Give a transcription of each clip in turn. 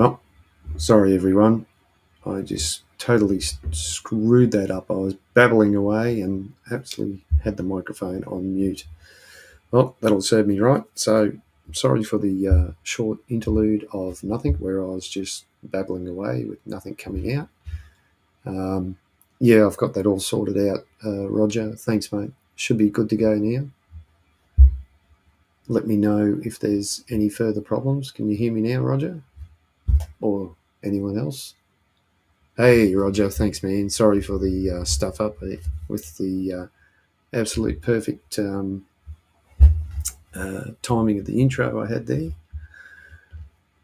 Oh, sorry everyone. I just totally screwed that up. I was babbling away and actually had the microphone on mute. Well, that'll serve me right. So, sorry for the short interlude of nothing where I was just babbling away with nothing coming out. Yeah, I've got that all sorted out, Roger. Thanks, mate. Should be good to go now. Let me know if there's any further problems. Can you hear me now, Roger? Or anyone else? Hey, Roger. Thanks, man. Sorry for the stuff up with the absolute perfect timing of the intro I had there.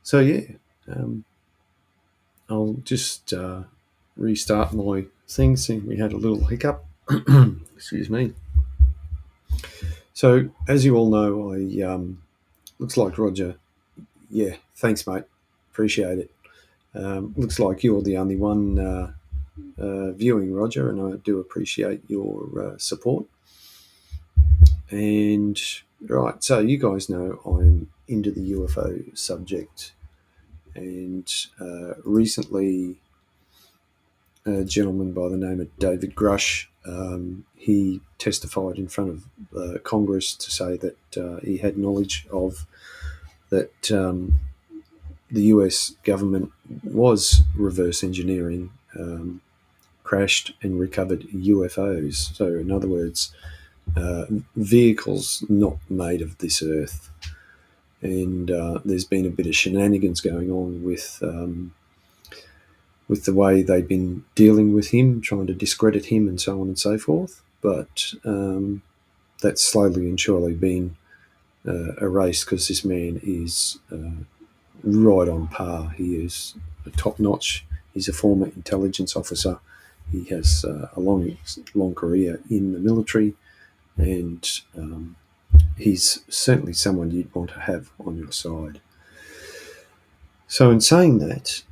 So, yeah, I'll just restart my thing, seeing we had a little hiccup. Excuse me. So, as you all know, looks like Roger. Yeah, thanks, mate. Appreciate it. Looks like you're the only one viewing, Roger, and I do appreciate your support. And right, so you guys know I'm into the UFO subject, and recently a gentleman by the name of David Grush, he testified in front of Congress to say that he had knowledge of that the US government was reverse engineering crashed and recovered UFOs. So in other words, vehicles not made of this earth. And there's been a bit of shenanigans going on with the way they've been dealing with him, trying to discredit him and so on and so forth. But that's slowly and surely been erased because this man is right on par. He is top-notch. He's a former intelligence officer. He has a long career in the military, and he's certainly someone you'd want to have on your side. So in saying that,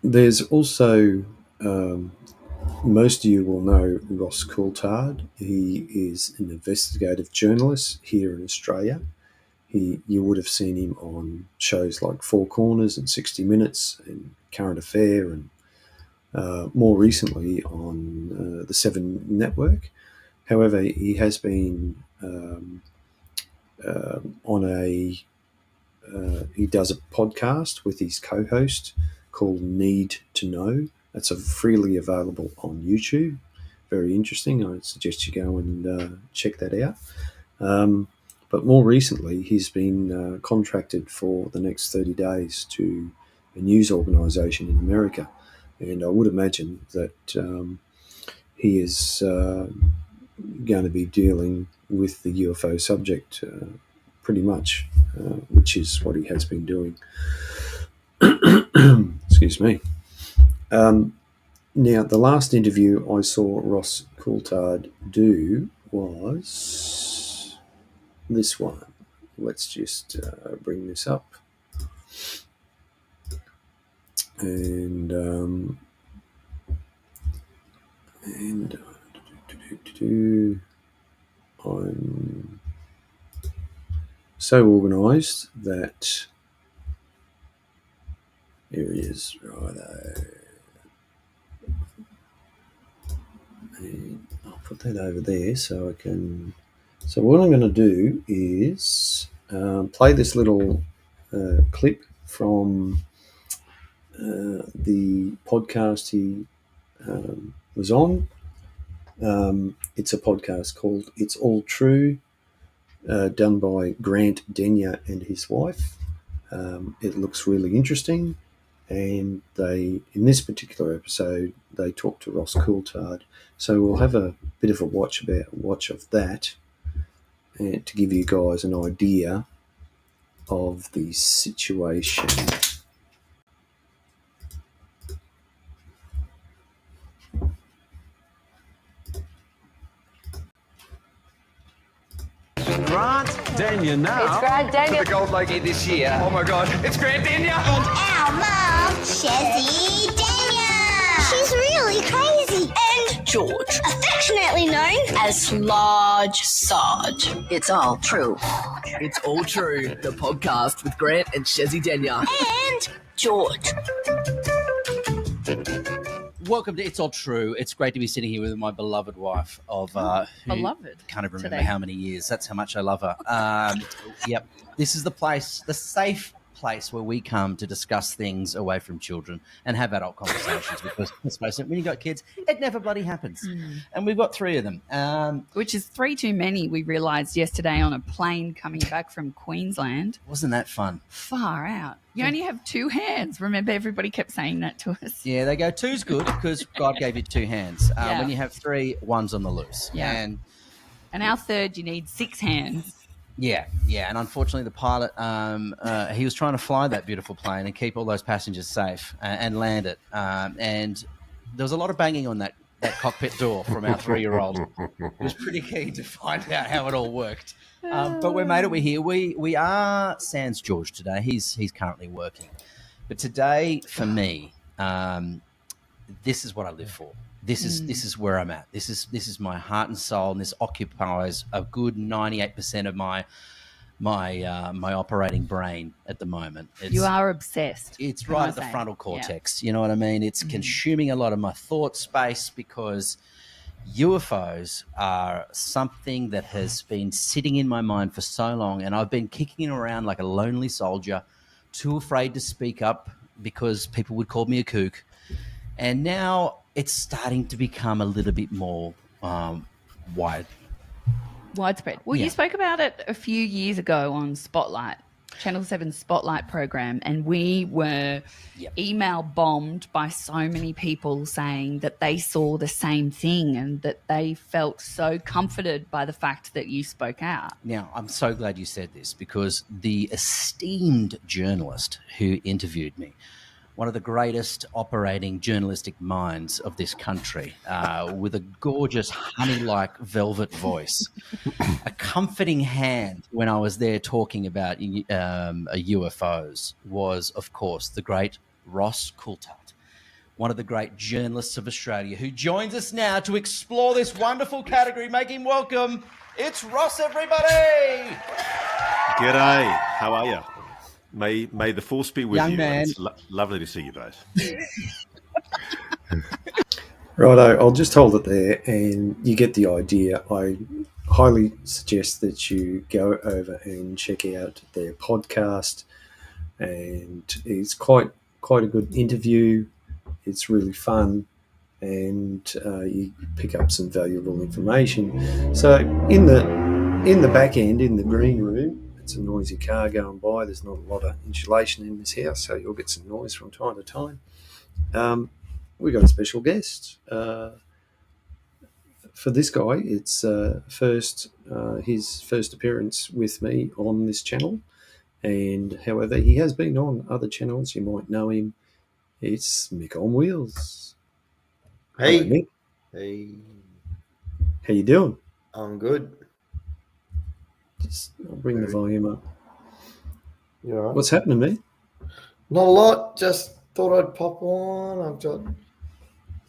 there's also, most of you will know Ross Coulthard. He is an investigative journalist here in Australia. You would have seen him on shows like Four Corners and 60 Minutes and Current Affair, and more recently on the Seven Network. However, he has been he does a podcast with his co-host called Need to Know. That's freely available on YouTube. Very interesting. I suggest you go and check that out. But more recently, he's been contracted for the next 30 days to a news organisation in America. And I would imagine that he is going to be dealing with the UFO subject pretty much, which is what he has been doing. Excuse me. Now, the last interview I saw Ross Coulthard do was this one. Let's just bring this up. And I'm so organised that here he is, righto. And I'll put that over there so I can. So what I'm going to do is play this little clip from the podcast he was on. It's a podcast called It's All True, done by Grant Denyer and his wife. It looks really interesting, and in this particular episode, they talk to Ross Coulthard. So we'll have a bit of a watch of that, and to give you guys an idea of the situation. Grant Denyer now. It's Grant Denyer. The gold lady this year. Oh my God, it's Grant Denyer. And our mom, Shazzy Denyer. She's really crazy. And George, affectionately known as Large Sarge. It's all true. It's All True, the podcast with Grant and Shezzy Denya. And George. Welcome to It's All True. It's great to be sitting here with my beloved wife of who beloved can't even remember today. how many years. That's how much I love her. Yep. This is the place, the safe place where we come to discuss things away from children and have adult conversations because let's face it, when you got kids, it never bloody happens. And we've got 3 of them. Which is 3 too many, we realised yesterday on a plane coming back from Queensland. Wasn't that fun? Far out. You only have 2 hands. Remember, everybody kept saying that to us. Yeah, they go 2's good because God gave you 2 hands. Yeah. When you have 3, 1's on the loose. Yeah. And our third, you need 6 hands. Yeah, and unfortunately the pilot, he was trying to fly that beautiful plane and keep all those passengers safe and land it. And there was a lot of banging on that cockpit door from our 3-year-old. He was pretty keen to find out how it all worked. But we made it. We're here. We are sans George today. He's currently working. But today, for me, this is what I live for. This is where I'm at. This is my heart and soul, and this occupies a good 98% of my operating brain at the moment. You are obsessed. It's right at the frontal cortex. Yeah. You know what I mean? It's consuming a lot of my thought space because UFOs are something that has been sitting in my mind for so long, and I've been kicking around like a lonely soldier, too afraid to speak up because people would call me a kook. And now it's starting to become a little bit more widespread. Well, Yeah. you spoke about it a few years ago on Spotlight, Channel 7 Spotlight program, and we were email bombed by so many people saying that they saw the same thing and that they felt so comforted by the fact that you spoke out. Now, I'm so glad you said this because the esteemed journalist who interviewed me, one of the greatest operating journalistic minds of this country, with a gorgeous honey-like velvet voice, a comforting hand when I was there talking about UFOs was, of course, the great Ross Coulthard, one of the great journalists of Australia, who joins us now to explore this wonderful category. Make him welcome. It's Ross, everybody! G'day, how are you? May the force be with Young you. man. It's lovely to see you both. Righto, I'll just hold it there and you get the idea. I highly suggest that you go over and check out their podcast, and it's quite a good interview. It's really fun, and you pick up some valuable information. So in the back end, in the green room, it's a noisy car going by. There's not a lot of insulation in this house, so you'll get some noise from time to time. We've got a special guest. For this guy, it's his first appearance with me on this channel. And however, he has been on other channels. You might know him. It's Mick on Wheels. Hey. Hello, Mick. Hey, How you doing? I'm good. I'll bring the volume up. You all right? What's happening, mate? Not a lot. Just thought I'd pop on. I've got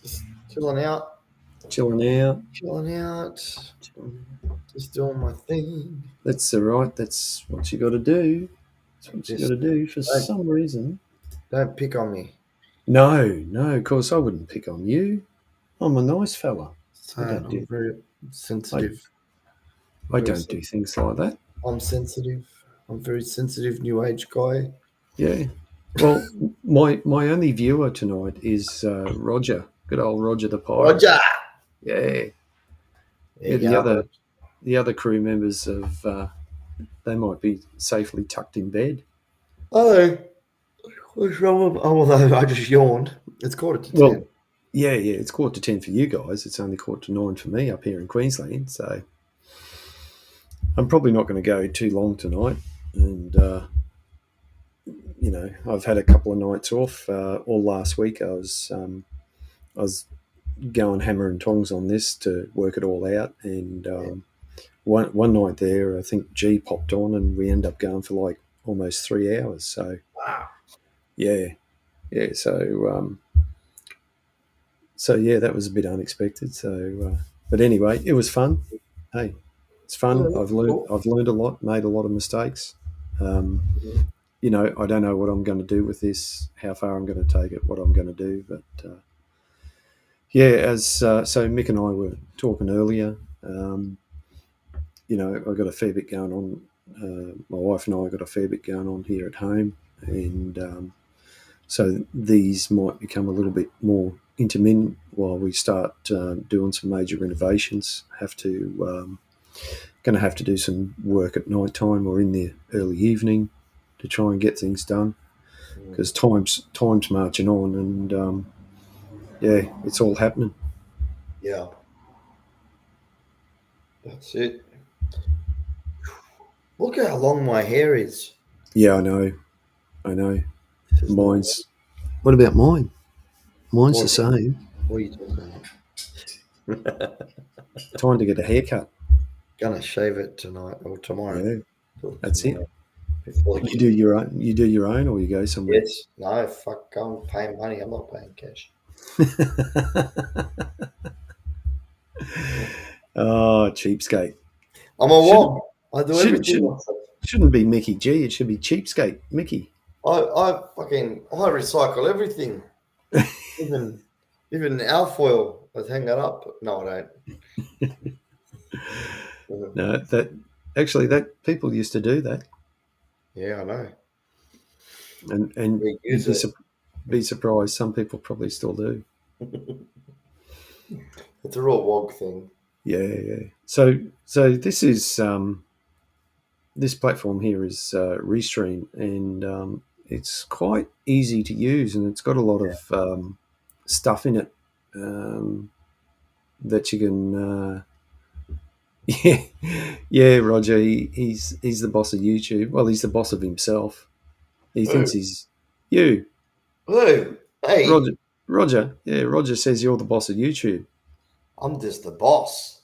just chilling out, Chilling out. just doing my thing. That's all right. That's what you got to do. That's what you Just- got to do for Right. some reason. Don't pick on me. No, of course I wouldn't pick on you. I'm a nice fella. I don't do- I'm very sensitive. I don't do things like that. I'm sensitive. I'm very sensitive new age guy. Yeah. Well, my only viewer tonight is Roger. Good old Roger the Pirate. Roger. Yeah. There Yeah, you go. the other crew members of they might be safely tucked in bed. Oh, what's wrong with? Oh, well, I just yawned. It's 9:45. Well, yeah, it's 9:45 for you guys. It's only 9:45 for me up here in Queensland. So I'm probably not going to go too long tonight. And, I've had a couple of nights off. All last week I was going hammer and tongs on this to work it all out. And one night there, I think G popped on and we ended up going for like almost 3 hours. So, Wow. yeah. So yeah, that was a bit unexpected. So, but anyway, it was fun. Hey, it's fun. Yeah, I've learned cool. a lot, made a lot of mistakes. You know, I don't know what I'm going to do with this, how far I'm going to take it, what I'm going to do. But so Mick and I were talking earlier. You know, I got a fair bit going on. My wife and I got a fair bit going on here at home, and so these might become a little bit more intermittent while we start doing some major renovations. Going to have to do some work at night time or in the early evening to try and get things done, because time's marching on, and it's all happening. Yeah. That's it. Look how long my hair is. Yeah, I know. Mine's. What about mine? Mine's the same. What are you talking about? Time to get a haircut. Gonna shave it tonight or tomorrow. Yeah, that's it. Before You do your own. You do your own, or you go somewhere. Yes. No, fuck. I'm paying money. I'm not paying cash. Oh, cheapskate. I'm a what? I do everything. Shouldn't be Mickey G. It should be cheapskate Mickey. I recycle everything. even alfoil. I hang that up. No, I don't. No, that people used to do that. Yeah, I know. And you'd be surprised. Some people probably still do. It's a real wog thing. Yeah. So this is this platform here is Restream, and it's quite easy to use, and it's got a lot of stuff in it that you can. Yeah, Roger. He's the boss of YouTube. Well, he's the boss of himself. He thinks he's you. Who? Hey, Roger. Yeah, Roger says you're the boss of YouTube. I'm just the boss.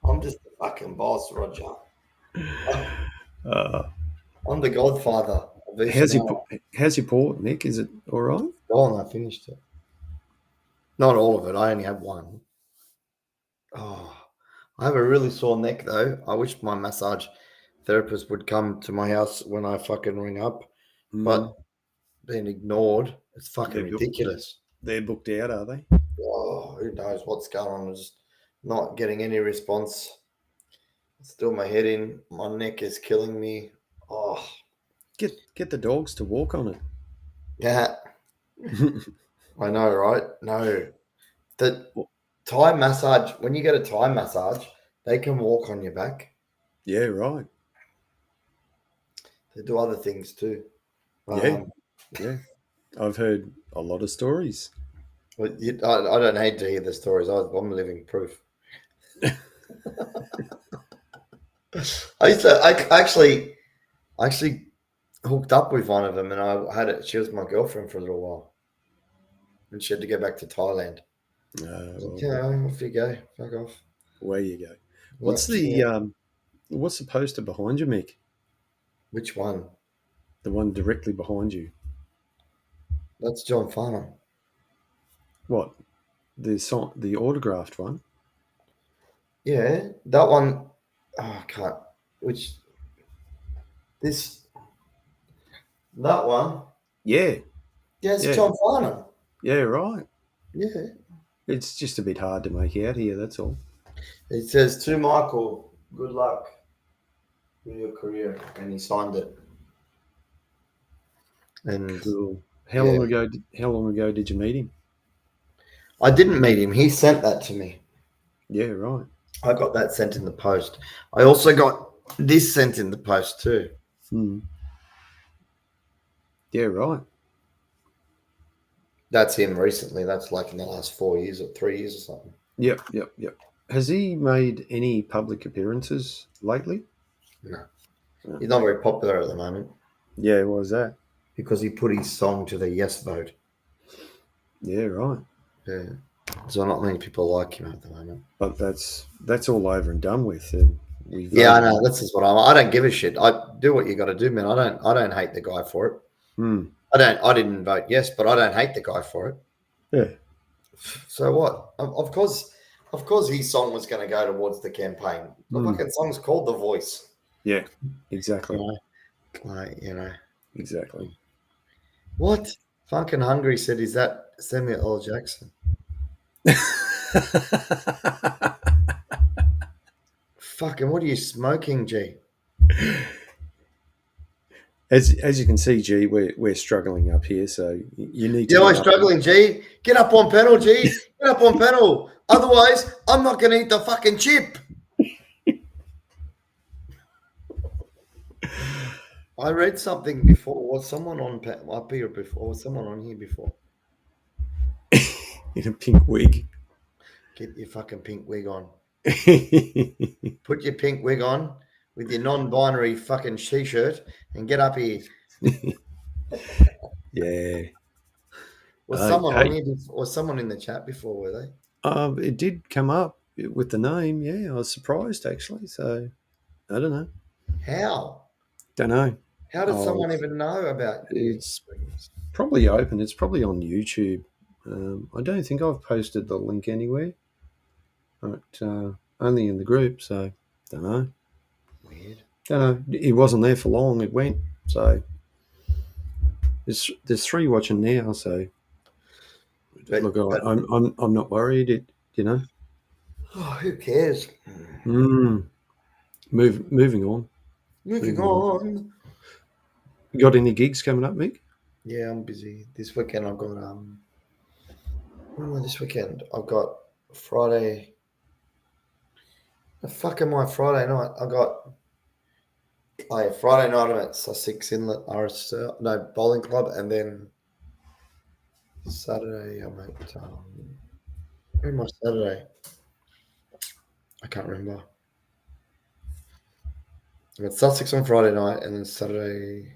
I'm just the fucking boss, Roger. I'm the godfather. How's your port, Nick? Is it all right? Oh, I finished it. Not all of it. I only have one. Oh, I have a really sore neck though. I wish my massage therapist would come to my house when I fucking ring up, but being ignored. It's fucking ridiculous. They're booked out, are they? Oh, who knows what's going on? I'm just not getting any response. Still my head in. My neck is killing me. Oh, get the dogs to walk on it. Yeah. I know, right? No. The Thai massage, when you get a Thai massage, they can walk on your back. Yeah, right. They do other things too. Yeah. I've heard a lot of stories. Well, I don't hate to hear the stories. I'm living proof. I actually hooked up with one of them, and I had it. She was my girlfriend for a little while, and she had to go back to Thailand. Off you go. Fuck off. Away you go. What's the poster behind you, Mick? Which one? The one directly behind you. That's John Farnham. What? The autographed one? Yeah, that one. Oh, I can't. That one. Yeah. Yes, yeah. John Farnham. Yeah, right. Yeah. It's just a bit hard to make out here, that's all. It says, to Michael, good luck with your career. And he signed it. And cool. How long ago did you meet him? I didn't meet him. He sent that to me. Yeah, right. I got that sent in the post. I also got this sent in the post too. Yeah, right. That's him recently. That's like in the last 4 years or 3 years or something. Yep. Has he made any public appearances lately? No. He's not very popular at the moment. Yeah, why is that? Because he put his song to the yes vote. Yeah, right. Yeah. So not many people like him at the moment. But that's all over and done with. I know. That's just what I don't give a shit. I do what you got to do, man. I don't hate the guy for it. I didn't vote yes, but I don't hate the guy for it. Yeah. So what? Of course, his song was going to go towards the campaign. The fucking song's called The Voice. Yeah. Exactly. Exactly. Exactly. What? Fucking Hungry said, is that Samuel L. Jackson? Fucking, what are you smoking, G? As you can see, G, we're struggling up here, so you need to. Yeah, we're get up. struggling, G. Get up on panel, G. Get up on panel. Otherwise, I'm not going to eat the fucking chip. I read something before. Was someone on up here before? Was someone on here before? In a pink wig. Get your fucking pink wig on. Put your pink wig on with your non-binary fucking t-shirt and get up here. Yeah. Was someone on here? Was someone in the chat before? Were they? It did come up with the name. Yeah, I was surprised actually. So I don't know. How? Don't know. How does someone even know about It's probably open. It's probably on YouTube. I don't think I've posted the link anywhere, but only in the group. So don't know. Weird. Don't know. It wasn't there for long. It went. So there's 3 watching now. So look, I'm not worried. Oh, who cares? Moving on. Moving on. You got any gigs coming up, Mick? Yeah, I'm busy this weekend. I've got this weekend I've got Friday. The fuck am I Friday night? I got Friday night I'm at Sussex Inlet Bowling Club, and then Saturday I'm at where am I Saturday? I can't remember. I'm at Sussex on Friday night, and then Saturday.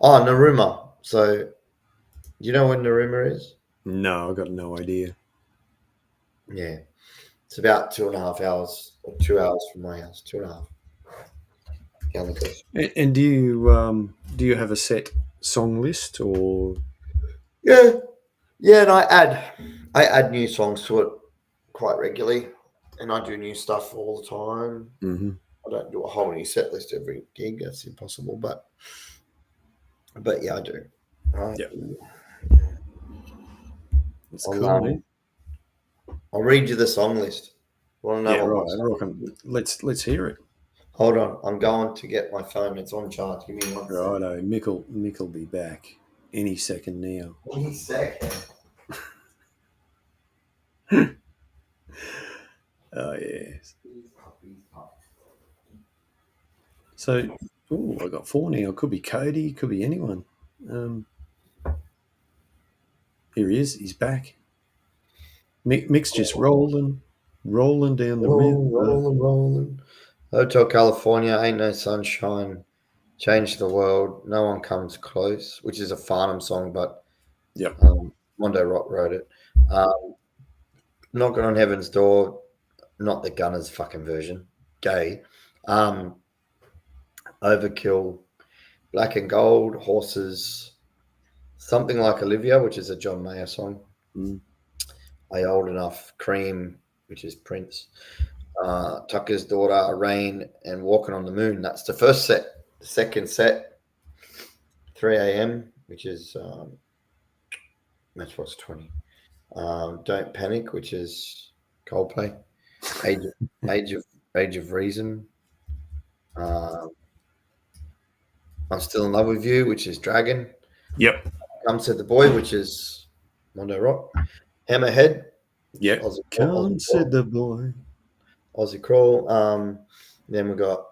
Oh, Narooma. So, you know when Narooma is? No, I got no idea. Yeah, it's about 2.5 hours, or 2 hours from my house. 2.5. Down the coast. And do you have a set song list or? Yeah, and I add new songs to it quite regularly, and I do new stuff all the time. Mm-hmm. I don't do a whole new set list every gig. That's impossible, but yeah, I do. Right. Yeah. It's cool. I'll read you the song list. Want to know what let's hear it. Hold on, I'm going to get my phone. It's on charge. Give me one second. Righto, Mick will be back any second now. Any second. Oh yes. So, I got 4 now. Could be Cody. Could be anyone. Here he is. He's back. Mick's just rolling down the river. Rolling. Hotel California, Ain't No Sunshine, Change the World, No One Comes Close, which is a Farnham song, but Mondo Rock wrote it. Knocking on Heaven's Door, not the Gunners fucking version, gay. Overkill, Black and Gold, Horses, Something Like Olivia, which is a John Mayer song. I Old Enough, Cream, which is Prince. Tucker's Daughter, Rain, and Walking on the Moon. That's the first set. The second set, 3 a.m., which is Matchbox 20. Don't Panic, which is Coldplay. Age of Reason. I'm Still in Love with You, which is Dragon. Yep. Come Said the Boy, which is Mondo Rock. Hammerhead. Yep. Come Said the Boy. Aussie Crawl. Then we got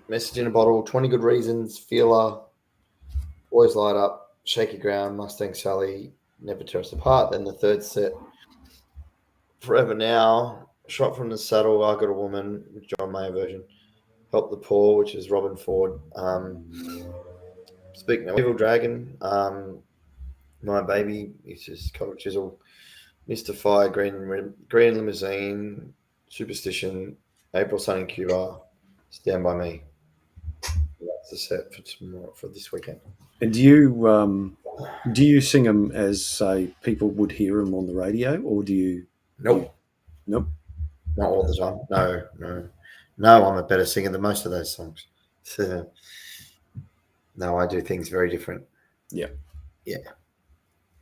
Message in a Bottle, 20 Good Reasons, Feeler, Boys Light Up, Shaky Ground, Mustang Sally, Never Tear Us Apart. Then the third set, Forever Now, Shot from the Saddle, I Got a Woman, John Mayer version, Help the Poor, which is Robin Ford. Speaking of Evil Dragon, My Baby, which is Cold Chisel, Mystify, Green Limousine, Superstition, April Sun in Cuba, Stand By Me. That's the set for tomorrow, for this weekend. And do you Do you sing them as, say, people would hear them on the radio, or do you? Nope. Nope. Not all the time. No. I'm a better singer than most of those songs. So, no, I do things very different. Yeah.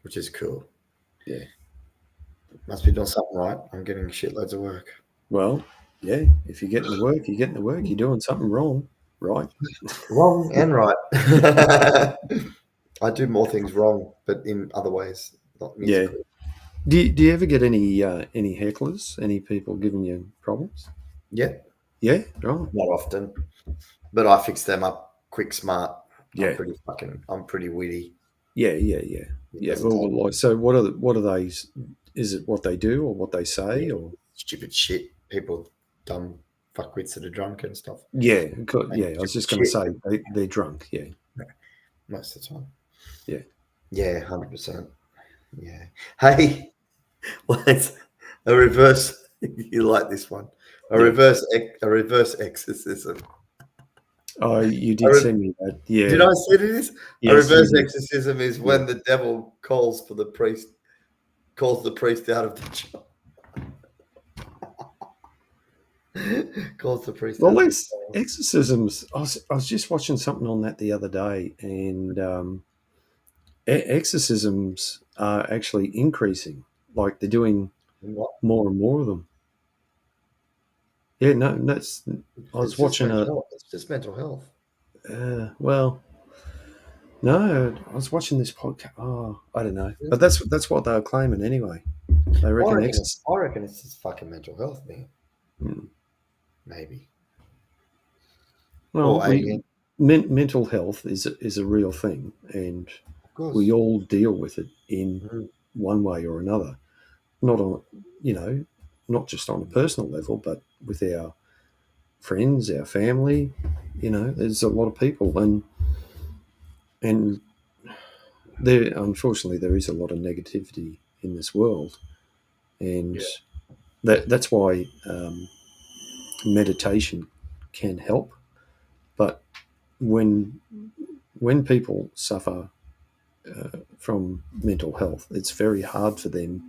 Which is cool. Yeah. Must be doing something right. I'm getting shitloads of work. Well, yeah. If you're getting the work, you're getting the work. You're doing something wrong, right? Wrong and right. I do more things wrong, but in other ways, not musically. Do you ever get any hecklers? Any people giving you problems? Yeah, Yeah. Right. not often, but I fix them up quick, smart. Yeah. I'm pretty witty. Yeah. Well, like, so what are they? Is it what they do or what they say or Stupid shit. People, dumb fuckwits that are drunk and stuff. Yeah. I was just going to say they're drunk. Yeah. Most of the time. Yeah. Yeah, 100%. Yeah. Hey, what's a reverse? You like this one? A reverse exorcism. Oh, you did send me that. Yeah. Did I say this? Yes, A reverse you did. exorcism is when the devil calls the priest out of the job. Calls the priest. Well, out of that's the job. exorcisms. I was just watching something on that the other day, and exorcisms are actually increasing. Like they're doing What? more and more of them. Yeah, no, that's. I was watching It's just mental health. well, no, I was watching this podcast. Oh, I don't know, but that's what they were claiming anyway. They reckon I reckon it's just fucking mental health, man. Hmm. Maybe. Well, Or alien. mental health is a real thing, and Of course. we all deal with it in one way or another. Not on, not just on a personal level, but with our friends, our family. There's a lot of people, and there, unfortunately, there is a lot of negativity in this world, and that's why meditation can help. But when people suffer from mental health, it's very hard for them.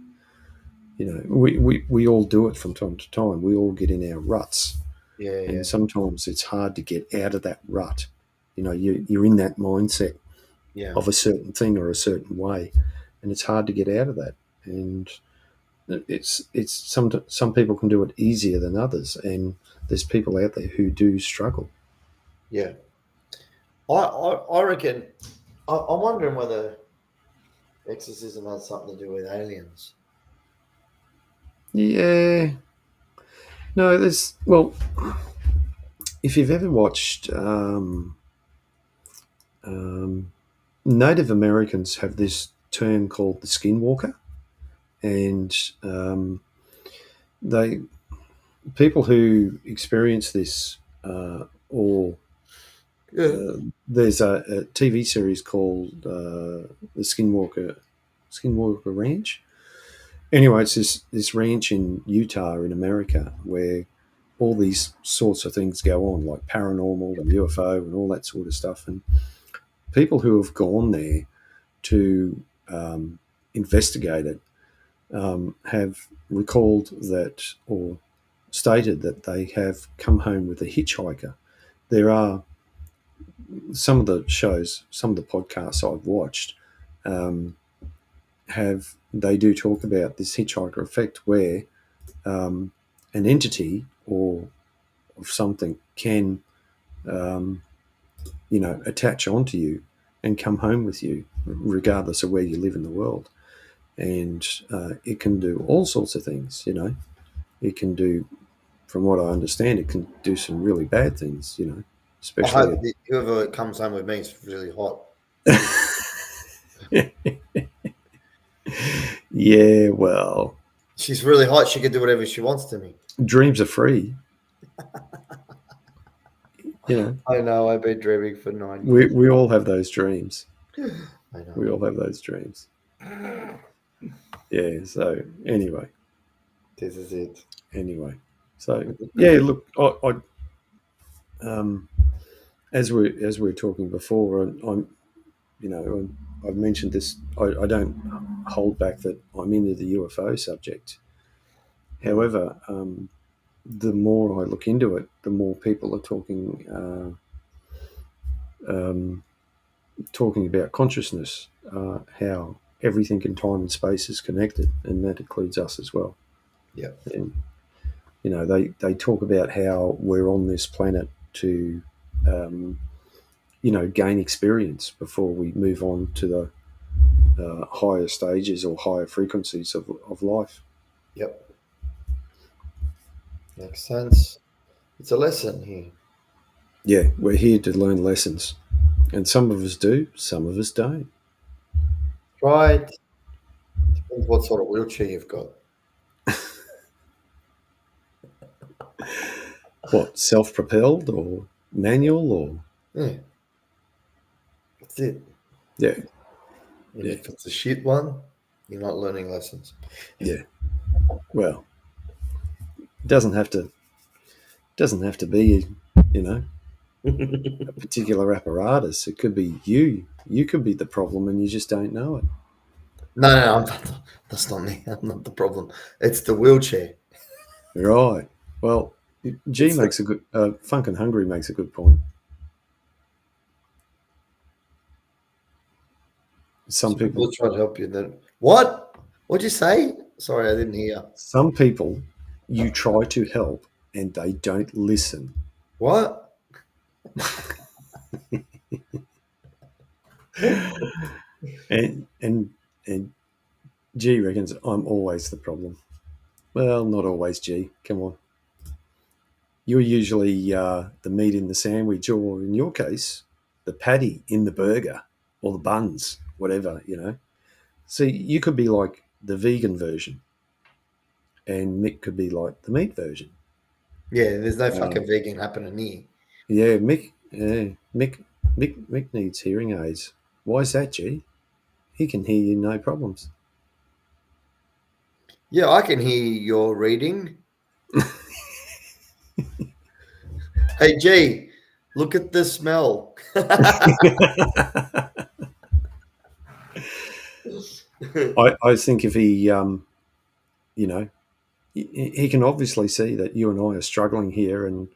We all do it from time to time. We all get in our ruts, and sometimes it's hard to get out of that rut. You're in that mindset of a certain thing or a certain way, and it's hard to get out of that. And it's some people can do it easier than others, and there's people out there who do struggle. Yeah. I reckon. I'm wondering whether exorcism has something to do with aliens. Yeah. No, if you've ever watched Native Americans have this term called the skinwalker, and people who experience this there's a TV series called the Skinwalker Ranch. Anyway, it's this ranch in Utah in America where all these sorts of things go on, like paranormal and UFO and all that sort of stuff. And people who have gone there to investigate it have recalled that or stated that they have come home with a hitchhiker. There are some of the shows, some of the podcasts I've watched they do talk about this hitchhiker effect where an entity or something can attach onto you and come home with you regardless of where you live in the world. And it can do all sorts of things. It can do, from what I understand, it can do some really bad things, especially I hope whoever comes home with me is really hot. Yeah, well, she's really hot. She can do whatever she wants to me. Dreams are free. I know. I've been dreaming for 9 years. We all have those dreams. I know. We all have those dreams. Yeah. So anyway, this is it. Anyway, so yeah. Look, I as we were talking before, I'm I've mentioned this. I don't hold back that I'm into the UFO subject. However, the more I look into it, the more people are talking about consciousness, how everything in time and space is connected, and that includes us as well. Yeah. And they talk about how we're on this planet to gain experience before we move on to the higher stages or higher frequencies of life. Yep. Makes sense. It's a lesson here. Yeah, we're here to learn lessons. And some of us do, some of us don't. Right. Depends what sort of wheelchair you've got. What, self-propelled or manual or? Yeah. That's it. Yeah. And if it's a shit one, you're not learning lessons. Yeah. Well, it doesn't have to be, a particular apparatus. It could be you. You could be the problem and you just don't know it. No, I'm not, that's not me. I'm not the problem. It's the wheelchair. Right. Well, Funk and Hungry makes a good point. Some people try to help you then. What? What'd you say? Sorry, I didn't hear. Some people you try to help and they don't listen. What? and G reckons I'm always the problem. Well, not always, G. Come on. You're usually the meat in the sandwich, or in your case, the patty in the burger or the buns, whatever, See, you could be like the vegan version and Mick could be like the meat version. Yeah, there's no fucking vegan happening here. Yeah, Mick needs hearing aids. Why is that, G? He can hear you no problems. Yeah, I can hear your reading. Hey, G, look at the smell. I think if he, he can obviously see that you and I are struggling here, and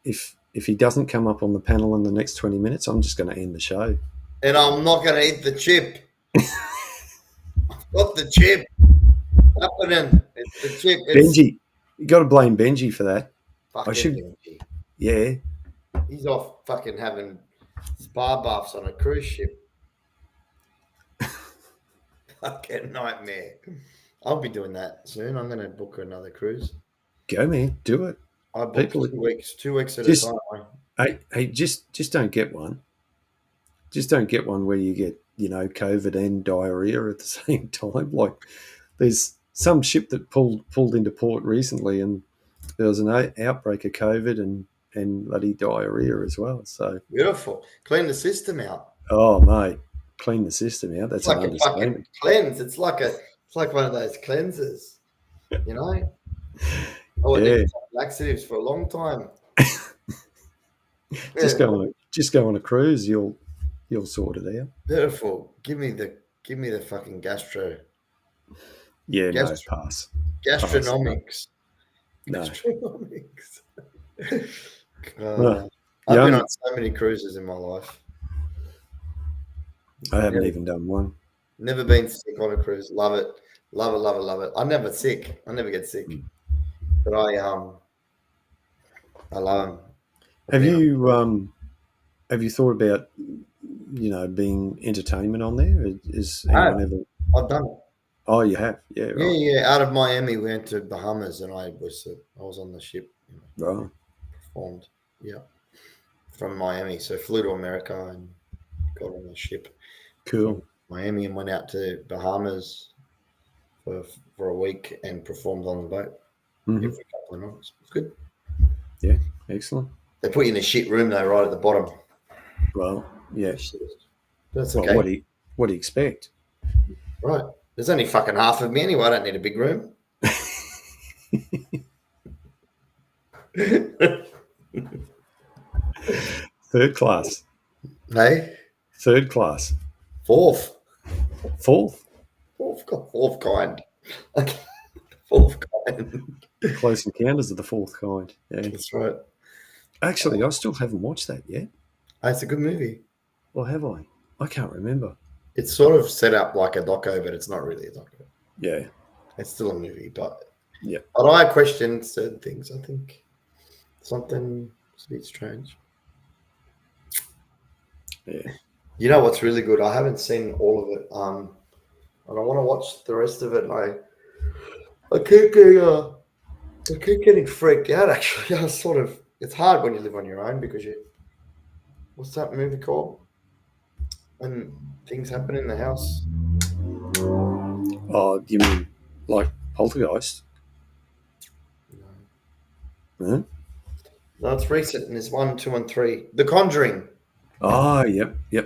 if he doesn't come up on the panel in the next 20 minutes, I'm just going to end the show. And I'm not going to eat the chip. I've got the chip happening. It's the chip. Benji, you got to blame Benji for that. Benji. Yeah. He's off fucking having spa baths on a cruise ship. Fucking nightmare. I'll be doing that soon. I'm going to book another cruise. Go, man. Do it. I booked 2 weeks at a time. Hey, just don't get one. Just don't get one where you get, COVID and diarrhea at the same time. Like, there's some ship that pulled into port recently, and there was an outbreak of COVID and bloody diarrhea as well. So beautiful. Clean the system out. Oh, mate, clean the system out. That's like a fucking cleanse. It's like one of those cleansers, I need laxatives for a long time. Just go on a cruise. You'll sort it out. Beautiful. Give me the fucking gastro. Yeah, no, pass. Gastronomics. No. Gastronomics. I've been on so many cruises in my life. I haven't even done one. Never been sick on a cruise. Love it. Love it, love it, love it. I'm never sick. I never get sick. But I love them. Have you thought about being entertainment on there? Is anyone ever? I've done it. Oh, you have? Yeah. Right. Yeah. Out of Miami, we went to Bahamas, and I was on the ship. Right. Performed. Yeah. From Miami, so flew to America and got on the ship. Cool. From Miami and went out to Bahamas for a week and performed on the boat every couple of nights. It's good. Yeah. Excellent. They put you in a shit room though, right at the bottom. Well, yeah. That's okay. What do you expect? Right. There's only fucking half of me anyway. I don't need a big room. Third class. Hey? Third class. Fourth. Fourth. Fourth kind. Okay. Fourth kind. Close Encounters of the Fourth Kind. Yeah. That's right. Actually, I still haven't watched that yet. It's a good movie. Or have I? I can't remember. It's sort of set up like a doco, but it's not really a doco. Yeah. It's still a movie, but Yeah. But I question certain things. I think something is a bit strange. Yeah. You know what's really good? I haven't seen all of it. And I want to watch the rest of it. And I keep getting freaked out. Actually, it's hard when you live on your own because what's that movie called? When things happen in the house. Oh, you mean like Poltergeist? Huh? No, it's recent, and there's 1, 2, and 3. The Conjuring. Oh, yep. Yeah.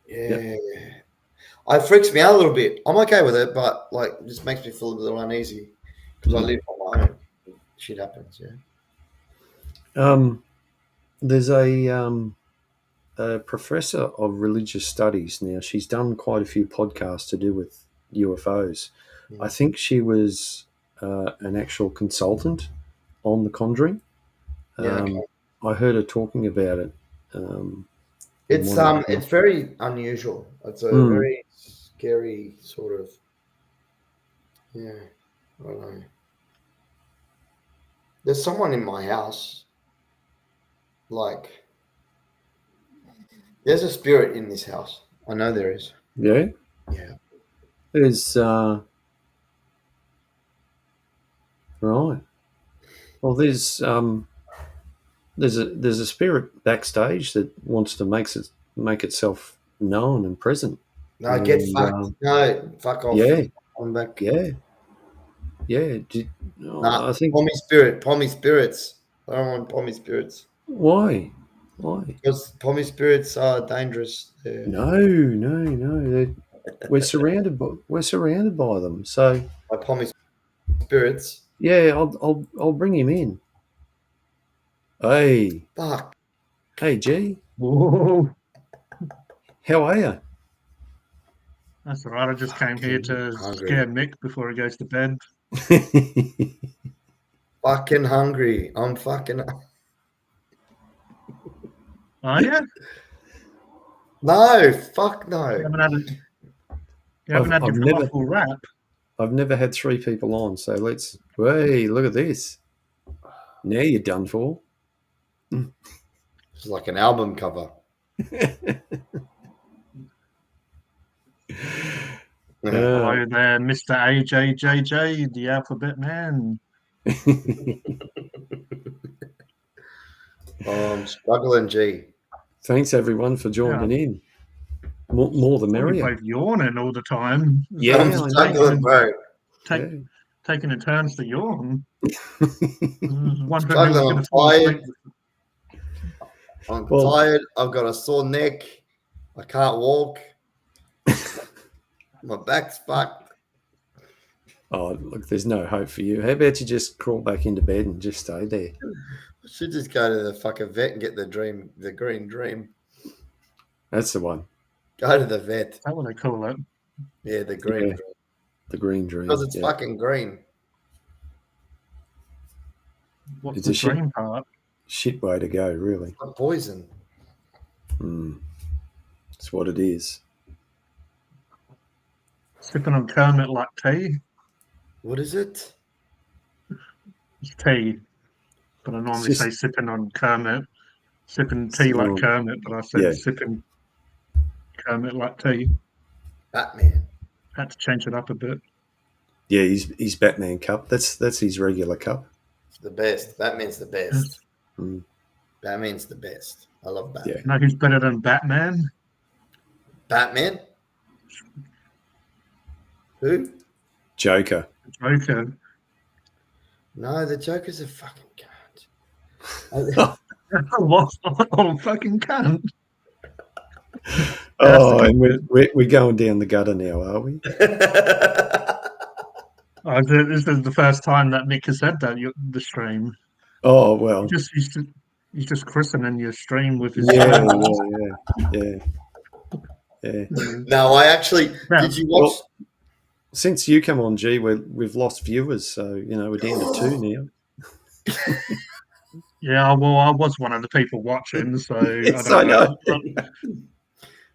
It freaks me out a little bit. I'm okay with it, but like, it just makes me feel a little uneasy because I live on my own. Shit happens, yeah. There's a professor of religious studies now. She's done quite a few podcasts to do with UFOs. Yeah. I think she was an actual consultant on The Conjuring. Okay. I heard her talking about it. It's very unusual. It's a very scary sort of. Yeah, I don't know. There's someone in my house. Like, there's a spirit in this house. I know there is. Yeah. Yeah. There's right. Well, there's a spirit backstage that wants to make itself known and present. No, get fucked. No, fuck off. Yeah. I'm back. Yeah. Yeah. I think. Pommy spirits. I don't want pommy spirits. Why? Because pommy spirits are dangerous. No. We're surrounded by them. So. By pommy spirits. Yeah, I'll bring him in. Hey. Fuck. Hey, G. Whoa. How are you? That's all right. I just came here to scare Mick before he goes to bed. Fucking hungry. I'm fucking. Are you? No, fuck no. You haven't had your falafel wrap. I've never had 3 people on, so hey, look at this. Now you're done for. It's like an album cover. Hello there, Mr. AJJJ, the alphabet man. I'm struggling, G. Thanks, everyone, for joining in. More the merrier. We're both yawning all the time. Yeah, I'm struggling, bro. Taking in turns to yawn. Struggling, I'm tired. I'm tired. I've got a sore neck. I can't walk. My back's fucked. Oh, look, there's no hope for you. How about you just crawl back into bed and just stay there? I should just go to the fucking vet and get the green dream. That's the one. Go to the vet. Is that what they call it? Yeah, the green dream. The green dream. Because it's fucking green. What's It's the green part? Shit way to go, really. It's like poison. That's what it is. Sipping on Kermit like tea. What is it? It's tea. But I normally say sipping on Kermit. Sipping tea like Kermit, but I said sipping Kermit like tea. Batman. Had to change it up a bit. Yeah, his Batman cup. That's his regular cup. It's the best. Batman's the best. Mm. Batman's the best. I love Batman. Yeah. You know who's better than Batman? Batman? Who? Joker. Joker. No, the Joker's a fucking cunt. What? Oh, fucking cunt. Oh, and we're going down the gutter now, are we? This is the first time that Mick has said that the stream. Oh well. He's just christening your stream with his. Yeah. Yeah. No, I actually did. You watch? Well, since you come on, G, we've lost viewers, so we're down to 2 now. Yeah, well, I was one of the people watching, so Yes, I I know.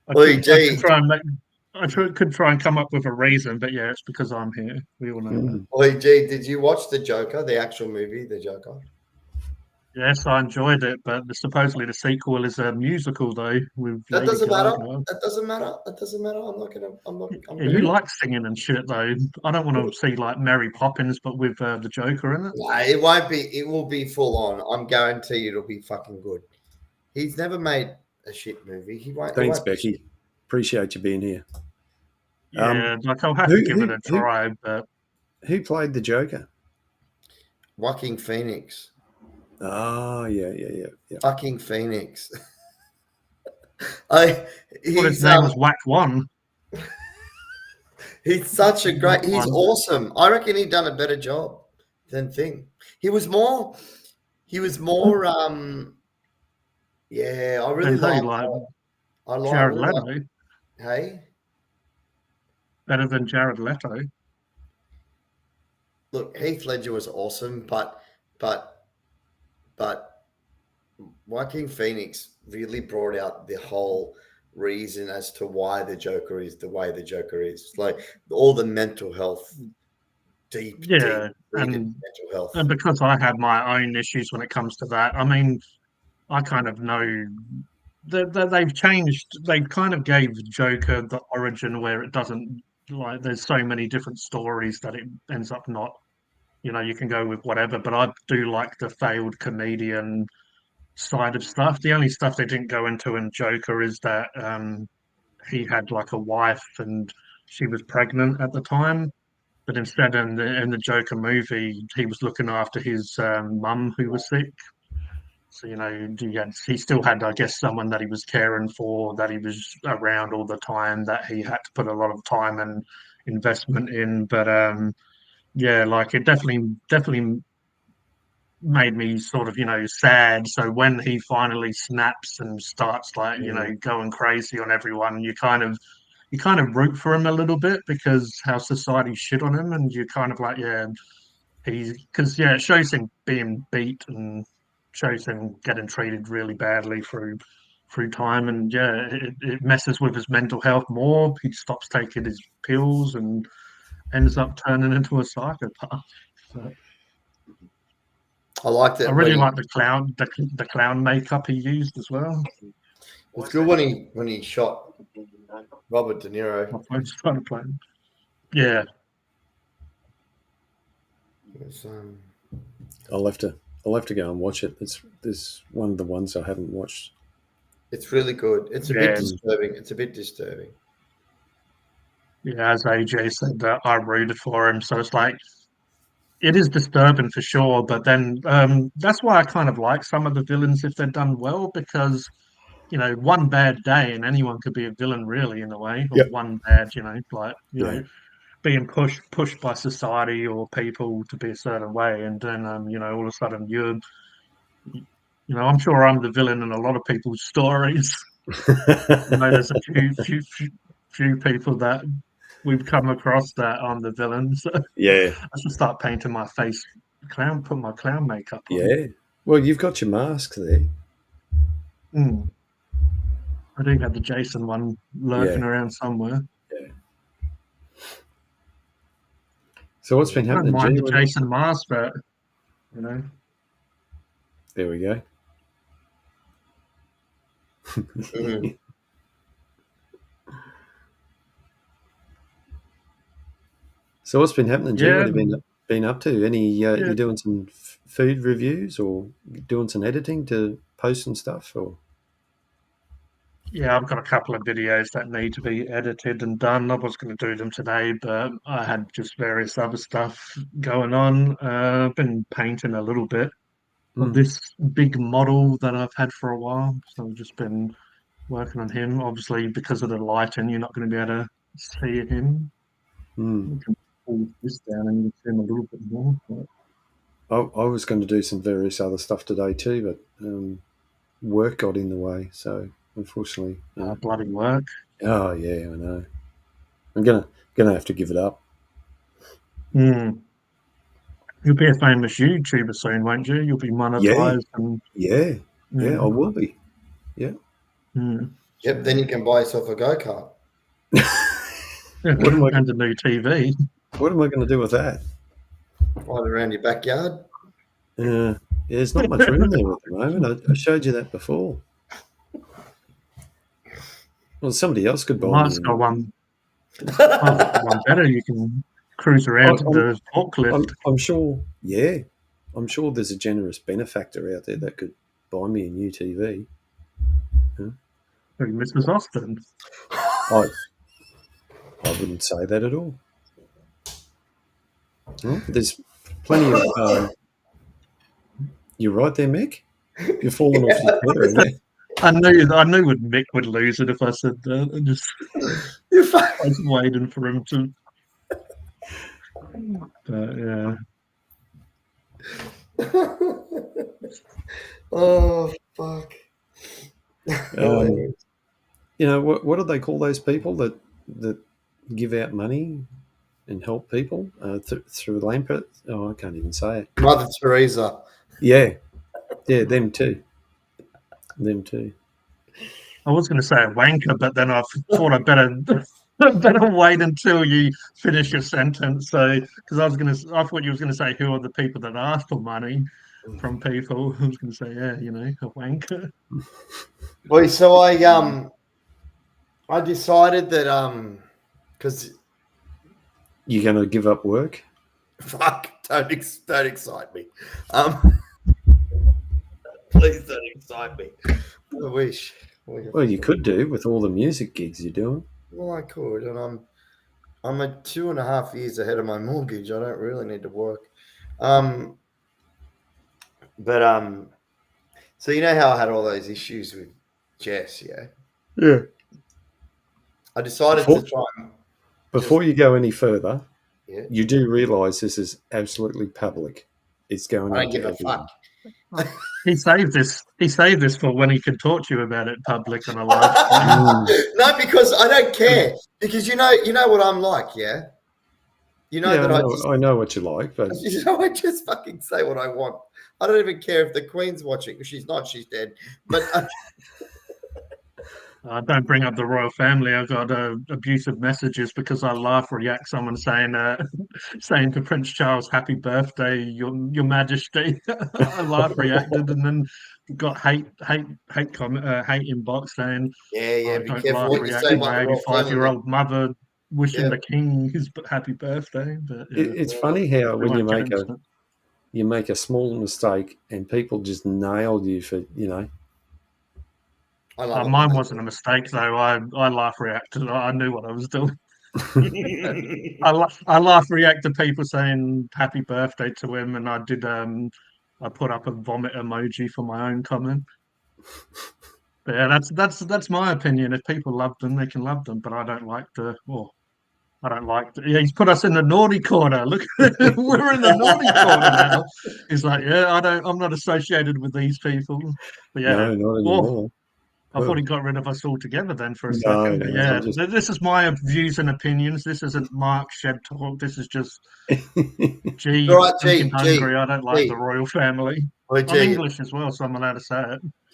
could try and could try and come up with a reason, but yeah, it's because I'm here. We all know that. Oi, G, did you watch The Joker, the actual movie, The Joker? Yes, I enjoyed it, but supposedly the sequel is a musical, though. With That Lady doesn't matter. Gaga. That doesn't matter. That doesn't matter. I'm not gonna. Yeah, you like singing and shit, though. I don't want to see like Mary Poppins, but with the Joker in it. Nah, it won't be. It will be full on. I'm guarantee it'll be fucking good. He's never made a shit movie. He won't. Thanks, Becky. Appreciate you being here. Yeah, like I'll have to give it a try. But who played the Joker? Joaquin Phoenix. Oh, yeah. Fucking Phoenix. His name was Whack One. He's such a great. He's awesome. I reckon he'd done a better job than Thing. He was more. Yeah, I really like. I like Jared Leto. Hey. Better than Jared Leto. Look, Heath Ledger was awesome, but Joaquin Phoenix really brought out the whole reason as to why the Joker is the way the Joker is. Like all the mental health, deep mental health. And because I have my own issues when it comes to that, I mean, I kind of know that they've changed. They kind of gave Joker the origin where it doesn't, like, there's so many different stories that it ends up not, you can go with whatever, but I do like the failed comedian side of stuff. The only stuff they didn't go into in Joker is that he had like a wife and she was pregnant at the time, but instead in the Joker movie he was looking after his mum who was sick. So he still had, I guess, someone that he was caring for, that he was around all the time, that he had to put a lot of time and investment in. But yeah, like it definitely made me sort of sad. So when he finally snaps and starts like going crazy on everyone, you kind of root for him a little bit because how society shit on him, and you're kind of like, it shows him being beat and shows him getting treated really badly through time, and it messes with his mental health more. He stops taking his pills and ends up turning into a psychopath. So, I like that. I really like the clown makeup he used as well. It's good when he shot Robert De Niro. My phone's trying to play. Yeah. I'll have to go and watch it. It's one of the ones I haven't watched. It's really good. It's a bit disturbing. It's a bit disturbing. Yeah, as AJ said, that I rooted for him, so it's like it is disturbing for sure. But then that's why I kind of like some of the villains if they're done well, because one bad day and anyone could be a villain, really, in a way. Or one bad, being pushed by society or people to be a certain way, and then all of a sudden I'm sure I'm the villain in a lot of people's stories. There's a few people that we've come across that I'm the villain. So yeah, I should start painting my face put my clown makeup on. Yeah, well, you've got your mask there. I do have the Jason one lurking around somewhere. Yeah. So what's been happening? I don't mind the Jason mask, but there we go. So what's been happening, Jim? What have you been up to? Any you doing some food reviews or doing some editing to post and stuff? Or I've got a couple of videos that need to be edited and done. I was going to do them today, but I had just various other stuff going on. I've been painting a little bit of this big model that I've had for a while, so I've just been working on him. Obviously, because of the lighting, you're not going to be able to see him. You can pull this down and you can see him a little bit more. I was going to do some various other stuff today too, but work got in the way, so unfortunately, bloody work. Oh yeah, I know. I'm gonna have to give it up. Mm. You'll be a famous YouTuber soon, won't you? You'll be monetized and Yeah, I will be. Yeah. mm. Yep. Then you can buy yourself a go-kart. What am I? And a new TV. What am I going to do with that? Ride around your backyard. Yeah, there's not much room there at the moment. I showed you that before. Well, somebody else could buy Mike's me. got one. I've got one better. You can cruise around in the forklift. I'm sure. Yeah, I'm sure there's a generous benefactor out there that could buy me a new TV. Mrs. Austin. I wouldn't say that at all. Well, there's plenty of. You're right there, Mick. You're falling off your chair. Yeah. I knew Mick would lose it if I said that. I was waiting for him to. But yeah. Oh fuck. You know what do they call those people that give out money and help people through Lampert? Oh, I can't even say it. Mother Teresa. Yeah, them too. I was going to say a wanker, but then I thought I better wait until you finish your sentence. So, because I thought you was going to say who are the people that ask for money from people. I was going to say, yeah, a wanker. Well, so I decided that because you're going to give up work. Fuck! Don't excite me. Please don't excite me. I wish. Well, you could do with all the music gigs you're doing. Well, I could, and I'm at 2.5 years ahead of my mortgage. I don't really need to work. So you know how I had all those issues with Jess, yeah? Yeah. I decided to try and... Before you go any further, yeah, you do realise this is absolutely public. It's going. I don't give a fuck. He saved this for when he could talk to you about it in public on a live stream. No, because I don't care. Because you know what I'm like, yeah? You know that I know what you like, but I just fucking say what I want. I don't even care if the Queen's watching. She's not, she's dead. But don't bring up the royal family. I got abusive messages because I react someone saying to Prince Charles, "Happy birthday, Your Majesty." I reacted, and then got hate inbox saying, yeah, "I be don't careful what you react say to my about the royal 85-year-old mother wishing the king his happy birthday." But it's funny how when you make a small mistake and people just nailed you for Mine wasn't a mistake though. I laugh reacted. I knew what I was doing. I laugh react to people saying happy birthday to him, and I did. I put up a vomit emoji for my own comment. But yeah, that's my opinion. If people love them, they can love them. But I don't like the. Well, I don't like. Yeah, he's put us in the naughty corner. Look, we're in the naughty corner now. He's like, yeah, I'm not associated with these people. But yeah, no, not anymore. I thought he got rid of us altogether then for a second. But yeah, this is my views and opinions. This isn't Mark Shed talk. This is just G. Hungry. I don't like the royal family. Well, I'm English as well, so I'm allowed to say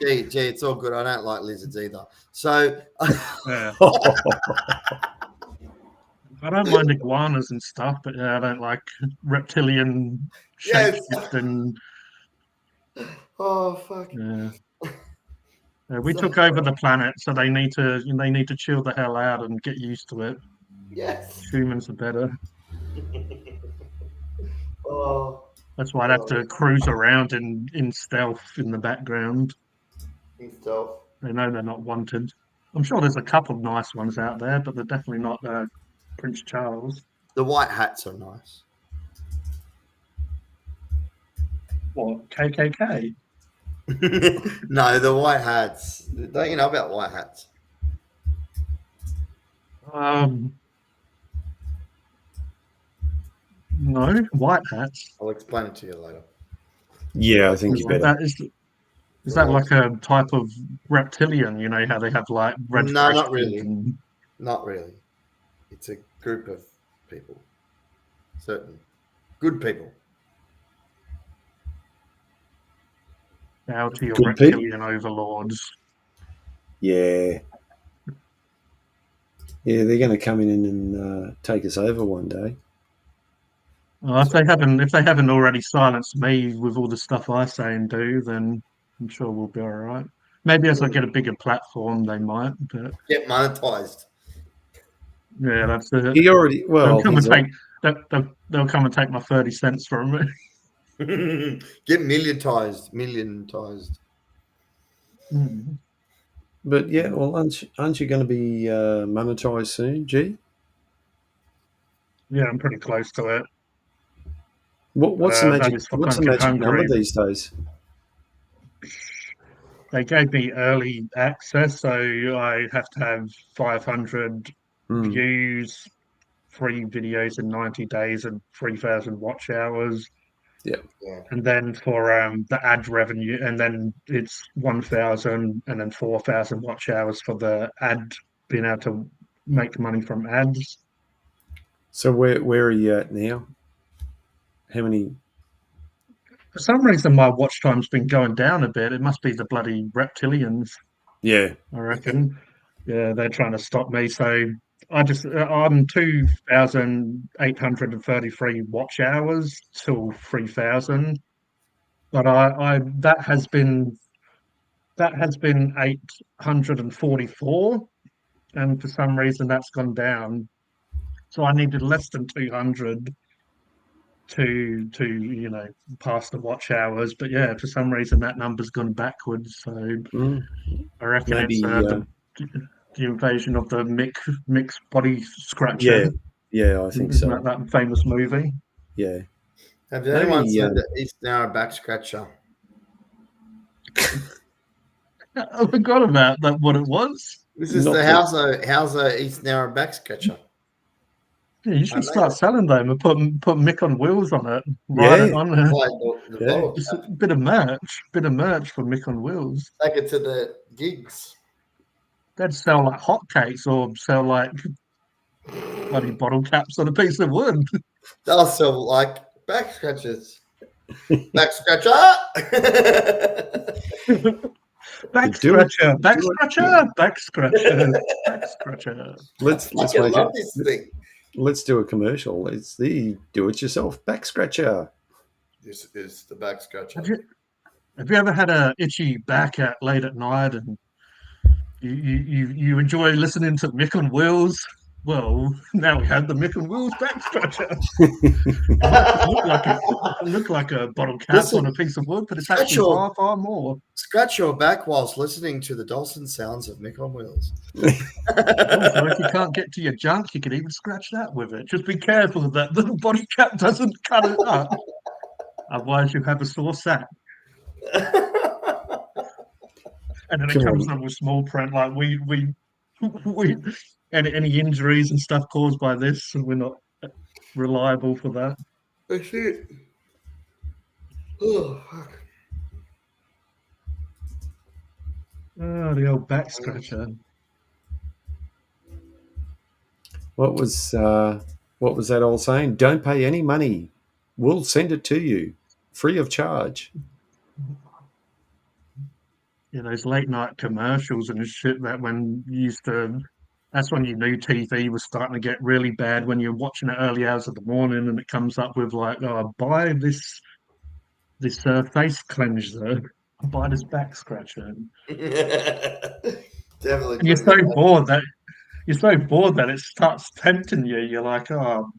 it. Gee, it's all good. I don't like lizards either. So yeah. I don't mind iguanas and stuff, but yeah, I don't like reptilian shapeshifting. Oh fuck. Yeah. We took over the planet, so they need to chill the hell out and get used to it. Yes. Humans are better. Oh. That's why I'd have to cruise around in stealth in the background. In stealth. They know they're not wanted. I'm sure there's a couple of nice ones out there, but they're definitely not Prince Charles. The white hats are nice. What, KKK? No, the white hats. Don't you know about white hats? No, white hats. I'll explain it to you later. Yeah, I think you better. Is that like a type of reptilian? You know how they have like red. No, not really. Not really. It's a group of people. Certain good people. Now to your Good people. reptilian overlords. Yeah. Yeah, they're going to come in and take us over one day. Well, if they haven't already silenced me with all the stuff I say and do, then I'm sure we'll be all right. Maybe as I get a bigger platform, they might. But Get monetized. yeah, that's it. He already, They'll come and take my 30 cents from me. Get millionized. But yeah, well, aren't you going to be monetized soon, G? Yeah, I'm pretty close to it. What's the magic? What's the magic Hungry. number these days? They gave me early access, so I have to have 500 views, 3 videos in 90 days, and 3,000 watch hours. Yeah. And then for the ad revenue, and then it's 1,000 and then 4,000 watch hours for the ad, being able to make money from ads. So where are you at now? How many? For some reason, my watch time's been going down a bit. It must be the bloody reptilians. Yeah. I reckon. Yeah, they're trying to stop me. So I'm 2,833 watch hours till 3,000. But that has been 844, and for some reason that's gone down. So I needed less than 200 to pass the watch hours. But yeah, for some reason that number's gone backwards. So I reckon maybe it's the invasion of the Mick's body scratcher. Yeah, I think so. Isn't that famous movie? Yeah. Have anyone said that East Nowra back scratcher? I forgot about that. What it was? This is the Hauser East Nowra back scratcher. Yeah, you should start selling them and put Mick on wheels on it. Yeah. On it. Just a bit of merch for Mick on wheels. Take it to the gigs. They'd sell like hotcakes or sell like bloody bottle caps on a piece of wood. They'll sell like back scratchers. Back scratcher. Back scratcher. Let's I make love this thing. Let's do a commercial. It's the do-it-yourself back scratcher. This is the back scratcher. Have you ever had a itchy back late at night and you enjoy listening to Mick on Wheels? Well, now we have the Mick on Wheels back scratcher. look like a bottle cap on a piece of wood, but it's actually far more. Scratch your back whilst listening to the dulcet sounds of Mick on Wheels. Also, if you can't get to your junk, you can even scratch that with it. Just be careful that the body cap doesn't cut it up. Otherwise, you have a sore sack. And then it comes up with small print like we any injuries and stuff caused by this, and we're not reliable for that. That's it. Oh, fuck. Oh, the old back scratcher. What was that all saying? Don't pay any money. We'll send it to you free of charge. Yeah, those late night commercials and shit that that's when you knew TV was starting to get really bad, when you're watching it early hours of the morning and it comes up with like, oh, buy this face cleanser, buy this back scratcher. Definitely. And you're so bored that it starts tempting you. You're like, oh,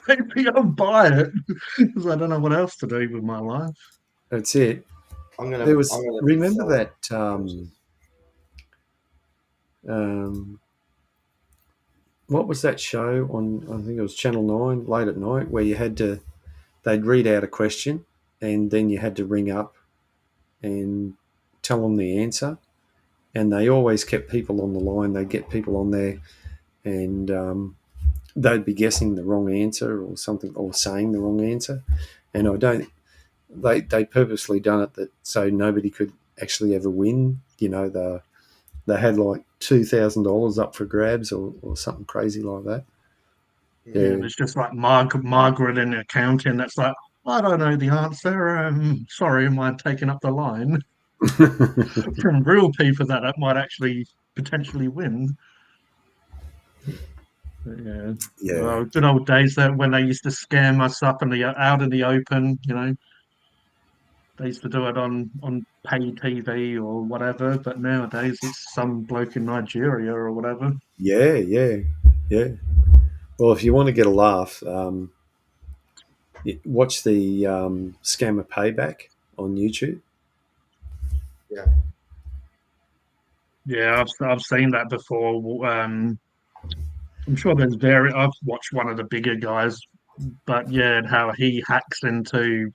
maybe I'll buy it because I don't know what else to do with my life. That's it. Remember that what was that show on, I think it was Channel 9 late at night, where they'd read out a question and then you had to ring up and tell them the answer, and they always kept people on the line. They'd get people on there and they'd be guessing the wrong answer or something, or saying the wrong answer, and they purposely done it so nobody could actually ever win. You know, they had like $2,000 up for grabs or something crazy like that. Yeah, and it's just like Margaret in accounting. That's like, I don't know the answer. Sorry, am I taking up the line? From real people that might actually potentially win. But yeah. Yeah. Well, good old days that when they used to scam us up out in the open. They used to do it on pay TV or whatever. But nowadays it's some bloke in Nigeria or whatever. Yeah. Well, if you want to get a laugh, watch the Scammer Payback on YouTube. Yeah. Yeah, I've seen that before. I'm sure I've watched one of the bigger guys, but yeah, and how he hacks into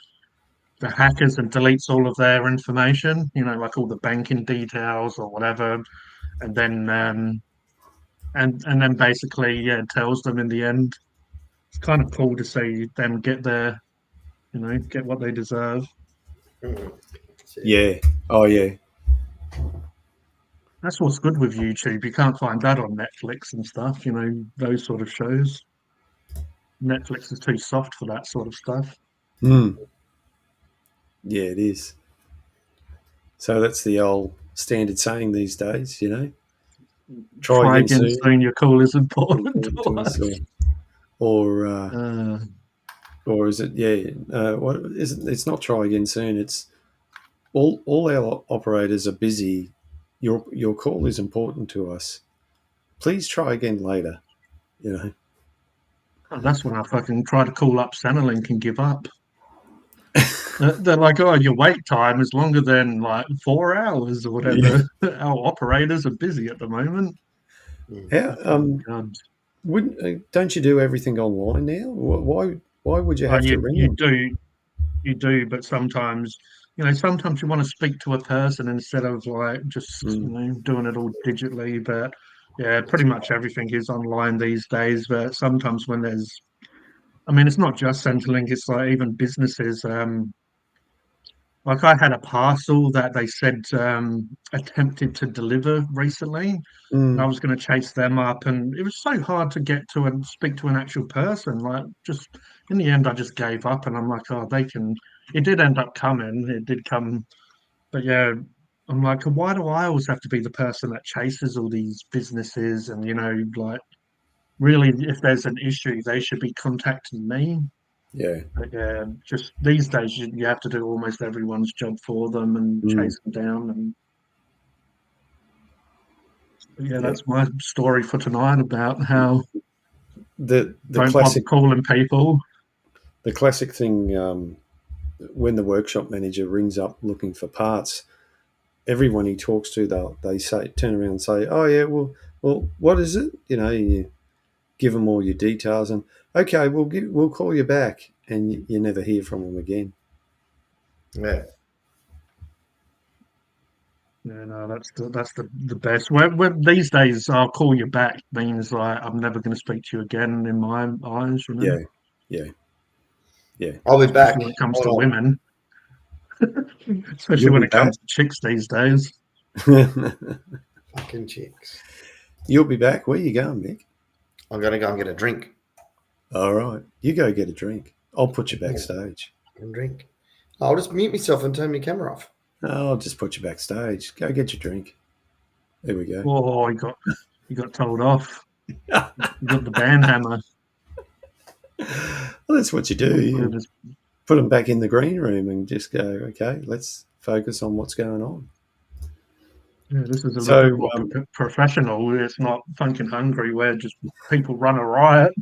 the hackers and deletes all of their information, like all the banking details or whatever, and then and then basically, yeah, tells them in the end. It's kind of cool to see them get get what they deserve. Yeah. Oh, yeah. That's what's good with YouTube. You can't find that on Netflix and stuff, those sort of shows. Netflix is too soft for that sort of stuff. Mm. Yeah, it is. So that's the old standard saying these days, Try again soon. Your call is important to us. Or is it? Yeah. What is it? It's not try again soon. It's all our operators are busy. Your call is important to us. Please try again later. That's when I fucking try to call up Centrelink and give up. They're like, oh, your wait time is longer than like 4 hours or whatever. Yeah. Our operators are busy at the moment. Yeah. Don't you do everything online now? Why would you have to ring them? You do, but sometimes you want to speak to a person instead of like just doing it all digitally. But yeah, pretty much everything is online these days. But sometimes when it's not just Centrelink, it's like even businesses. Like I had a parcel that they said attempted to deliver recently. And I was going to chase them up, and it was so hard to get to and speak to an actual person. Like, just in the end, I just gave up, and I'm like, oh, they can. It did end up coming. It did come, but yeah, I'm like, why do I always have to be the person that chases all these businesses? And like, really, if there's an issue, they should be contacting me. Yeah. But yeah, just these days, you have to do almost everyone's job for them and chase them down and. Yeah, that's my story for tonight about how the don't classic bother calling people. The classic thing when the workshop manager rings up looking for parts, everyone he talks to, they turn around and say, "Oh yeah, well, what is it?" You give them all your details, and okay, we'll call you back, and you never hear from them again. Yeah. Yeah, no, that's the best. When these days, I'll call you back means like I'm never going to speak to you again in my eyes. Yeah. I'll be back when it comes to women, especially when it comes to chicks these days. Fucking chicks. You'll be back. Where you going, Mick? I'm gonna go and get a drink. All right, you go get a drink. I'll put you backstage. Drink. I'll just mute myself and turn my camera off. I'll just put you backstage. Go get your drink. There we go. Oh, you got told off. You got the band hammer. Well, that's what you do. You put them back in the green room and just go, okay, let's focus on what's going on. Yeah, this is a little bit more professional. It's not Funkin' Hungry where just people run a riot.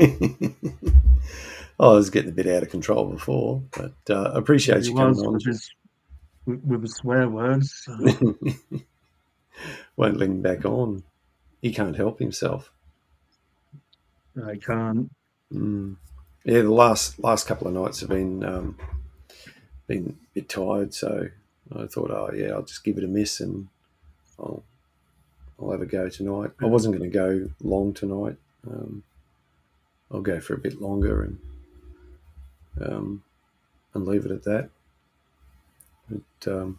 I was getting a bit out of control before, but I appreciate you coming on. With his swear words. So. Won't let him back on. He can't help himself. No, he can't. Yeah, the last couple of nights have been a bit tired, so I thought, I'll just give it a miss and I'll have a go tonight. I wasn't going to go long tonight. I'll go for a bit longer and leave it at that. But,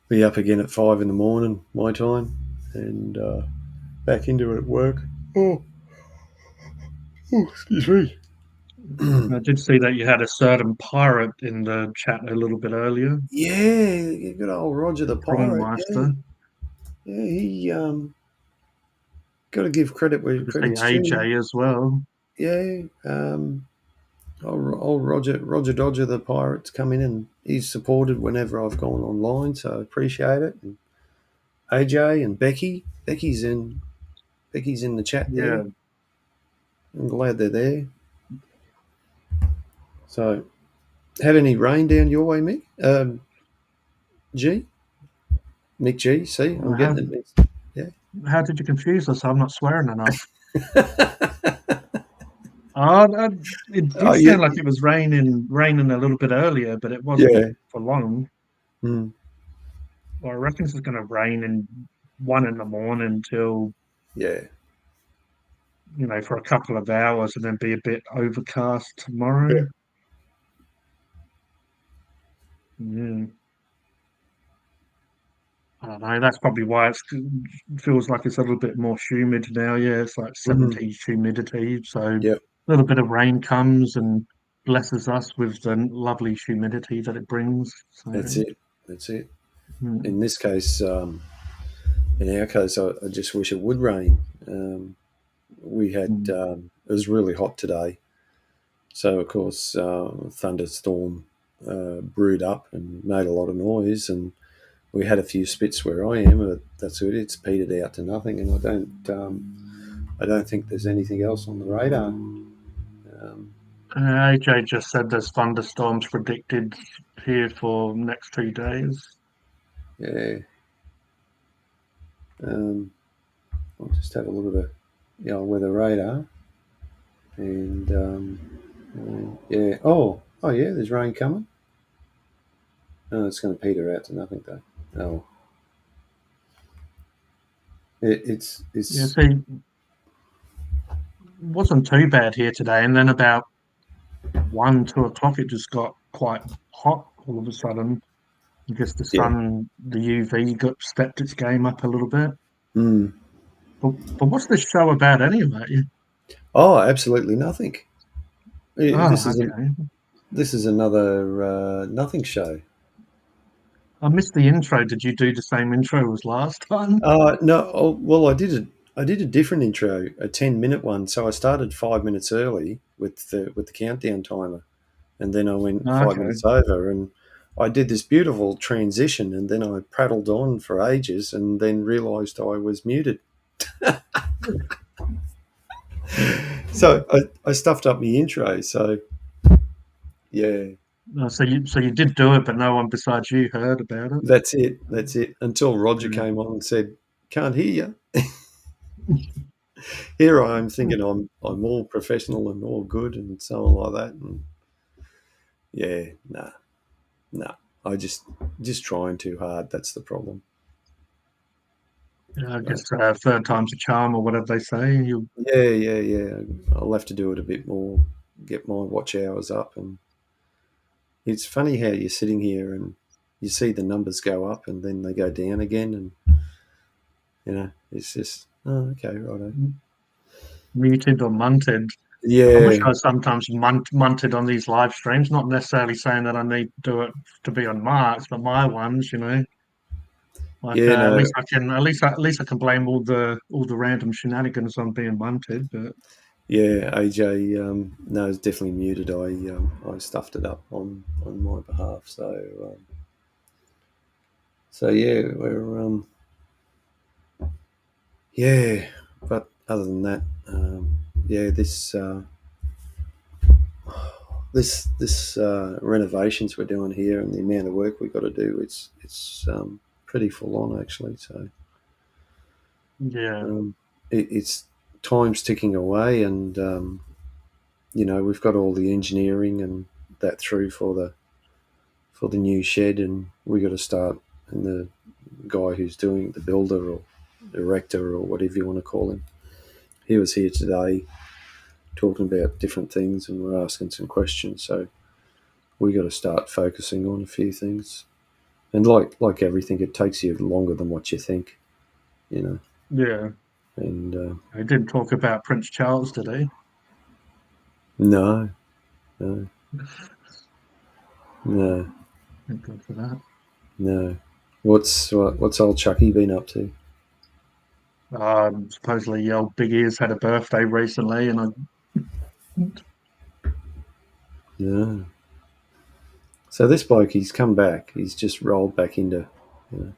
be up again at 5 a.m, my time. and back into it at work. Oh, excuse me. I did see that you had a certain pirate in the chat a little bit earlier. Yeah, you got old Roger the Prawn pirate. Master. Yeah, he got to give credit where Good to see credit's due. AJ as well. Yeah, old Roger Dodger the pirate's come in and he's supported whenever I've gone online, so I appreciate it. And AJ and Becky's in the chat Yeah. there. I'm glad they're there. So, had any rain down your way, Mick? G? Mick G, see? I'm getting it mixed. How did you confuse us? I'm not swearing enough. It did Oh, yeah. sound like it was raining a little bit earlier, but it wasn't Yeah. for long. Mm, Well, I reckon it's going to rain in 1 a.m. till, yeah. for a couple of hours and then be a bit overcast tomorrow. Yeah. Yeah. I don't know. That's probably why it feels like it's a little bit more humid now. Yeah, it's like 70s humidity. So Yep. a little bit of rain comes and blesses us with the lovely humidity that it brings. So, That's it. mm, In this case, in our case, I just wish it would rain. We had it was really hot today, so of course thunderstorm brewed up and made a lot of noise, and we had a few spits where I am, but that's it. It's petered out to nothing, and I don't think there's anything else on the radar. AJ just said there's thunderstorms predicted here for next 2 days. Yeah. I'll just have a look at the weather radar, and yeah. Oh yeah. There's rain coming. Oh, it's going to peter out to nothing though. Oh. It's Yeah, see, wasn't too bad here today, and then about 2 o'clock it just got quite hot all of a sudden. I guess the sun, the UV stepped its game up a little bit. Mm. But what's this show about anyway? Oh, absolutely nothing. This okay. is another nothing show. I missed the intro. Did you do the same intro as last time? No. Oh, well, I did a different intro, a 10-minute one. So I started 5 minutes early with the countdown timer, and then I went 5 minutes over, and I did this beautiful transition, and then I prattled on for ages, and then realised I was muted. So I stuffed up my intro. So yeah. So you did do it, but no one besides you heard about it. That's it. Until Roger came on and said, "Can't hear you." Here I am thinking I'm all professional and all good and so on like that. And yeah, nah. I just trying too hard. That's the problem. Yeah, I guess third time's a charm, or whatever they say. Yeah. I'll have to do it a bit more. Get my watch hours up, and it's funny how you're sitting here and you see the numbers go up and then they go down again, and it's just okay, righto. Muted or munted. Yeah. I wish I sometimes munted on these live streams. Not necessarily saying that I need to do it to be on Mark's, but my ones, Like, at least I can blame all the random shenanigans on being munted. But yeah, AJ, no, it's definitely muted. I stuffed it up on my behalf. So yeah, we're yeah. But other than that, yeah, this renovations we're doing here and the amount of work we've got to do, it's pretty full on actually. So yeah, it's time's ticking away, and we've got all the engineering and that through for the new shed, and we got to start. And the guy who's doing the builder or erector or whatever you want to call him, he was here today talking about different things, and we're asking some questions. So we got to start focusing on a few things. And like everything, it takes you longer than what you think. you know. Yeah. And He didn't talk about Prince Charles, did he? no. Thank God for that. No. What's old Chucky been up to? Supposedly, old Big Ears had a birthday recently, and No. So this bloke, he's come back. He's just rolled back into, and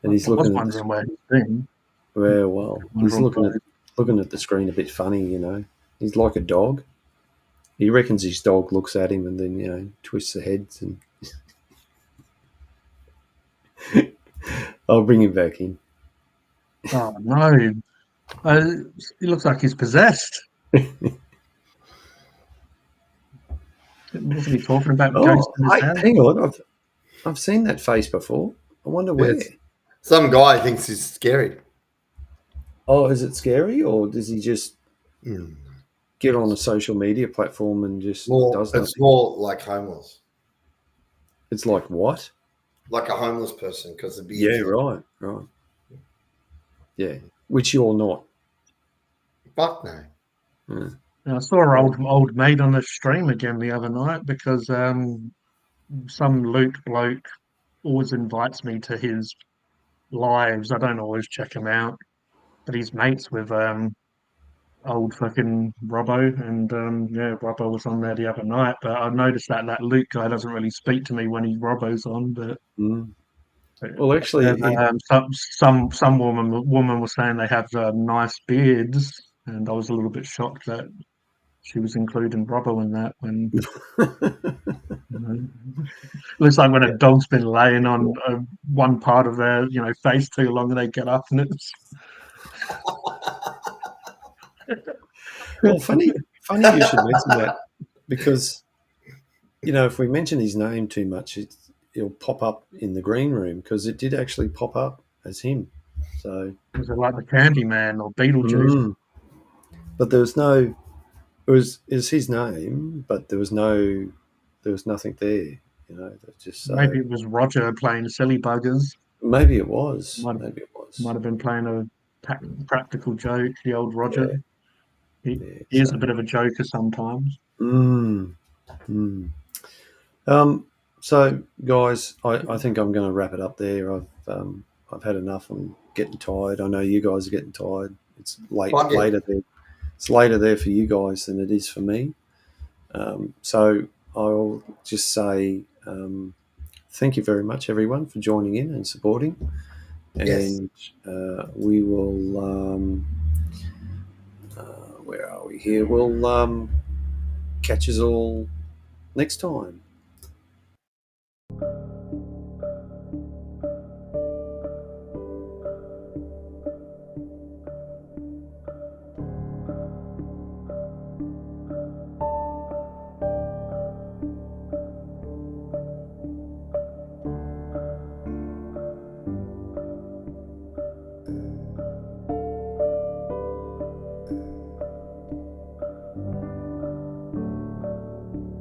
he's I was looking at wondering where he's been. well, he's looking at the screen a bit funny, He's like a dog. He reckons his dog looks at him and then twists the heads and. I'll bring him back in. Oh no! He looks like he's possessed. Wasn't he talking about ghosts in his house? Hang on, I've seen that face before. I wonder where. Yes. Some guy thinks he's scary. Oh, is it scary, or does he just get on a social media platform and just does nothing? It's more like homeless. It's like what? Like a homeless person, because the right. Yeah, which you're not. Fuck no. Yeah. I saw our old mate on the stream again the other night because some loot bloke always invites me to his lives. I don't always check him out, but he's mates with old fucking Robbo, and Robbo was on there the other night. But I noticed that Luke guy doesn't really speak to me when Robbo's on. But well, actually, some woman was saying they have nice beards, and I was a little bit shocked that she was including Robbo in that. When looks like when a dog's been laying on one part of their face too long, and they get up and it's. Well, funny you should mention that, because if we mention his name too much, it'll pop up in the green room, because it did actually pop up as him. So was it like the Candyman or Beetlejuice? But there was no. It was his name, but there was nothing there. Just maybe it was Roger playing silly buggers. Maybe it was. Might have been playing a practical joke. The old Roger. He is a bit of a joker sometimes. So, guys, I think I'm going to wrap it up there. I've had enough. I'm getting tired. I know you guys are getting tired. It's later there. It's later there for you guys than it is for me. So I'll just say thank you very much, everyone, for joining in and supporting. And we will. Where are we here? We'll catch us all next time.